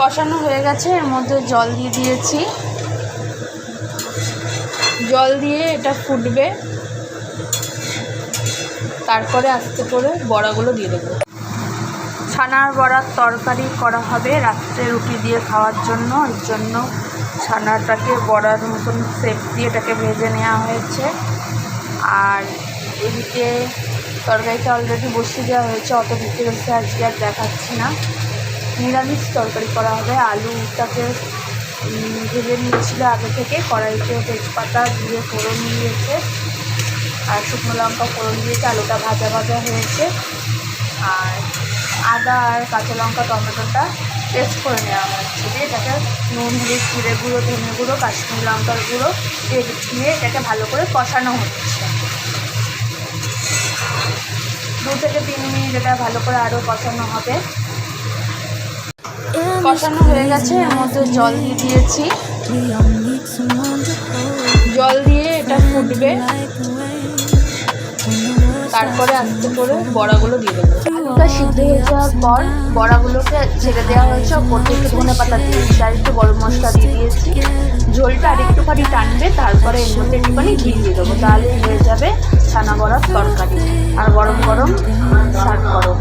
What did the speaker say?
কষানো হয়ে গেছে, এর মধ্যে জল দিয়ে দিয়েছি। জল দিয়ে এটা ফুটবে, তারপরে আস্তে করে বড়াগুলো দিয়ে দেবো। ছানার বড়ার তরকারি করা হবে রাত্রে রুটি দিয়ে খাওয়ার জন্য। এর জন্য ছানাটাকে বড়ার মতন শেপ দিয়ে এটাকে ভেজে নেওয়া হয়েছে। আর এদিকে তরকারিটা অলরেডি বসিয়ে দেওয়া হয়েছে, অত ডিটেলসে আজকে আর দেখাচ্ছি না। নিরামিষ তরকারি করা হবে। আলুটাকে ভেজে নিয়েছিল আগে থেকে, কড়াইতে তেজপাতা দিয়ে ফোড়ন দিয়েছে আর শুকনো লঙ্কা ফোড়ন দিয়েছে। আলুটা ভাজা ভাজা হয়েছে আর আদা আর কাঁচা লঙ্কা টমেটোটা পেস্ট করে নেওয়া হচ্ছে। দিয়ে এটাকে নুন হলুদ জিরে গুঁড়ো ধনে গুঁড়ো কাশ্মীরি লঙ্কার গুঁড়ো দিয়ে এটাকে ভালো করে কষানো হচ্ছে। 2 থেকে 3 মিনিট এটা ভালো করে আরও কষানো হবে। কষানো হয়ে গেছে, এর মধ্যে জল দিয়ে দিয়েছি। জল দিয়ে এটা ফুটবে, তারপরে আস্তে করে বড়াগুলো দিয়ে দেবো। আলুটা সিদ্ধ হয়ে যাওয়ার পর বড়াগুলোকে ছেড়ে দেওয়া হয়েছে। ওপর থেকে ধনে পাতা দিয়েছি আর একটু গরম মশলা দিয়ে দিয়েছি। ঝোলটা আর একটুখানি টানবে, তারপরে এর মধ্যে একটুখানি ঘি দিয়ে দেবো। তাহলে হয়ে যাবে ছানা বড়ার তরকারি। আর গরম গরম সার্ভ করো।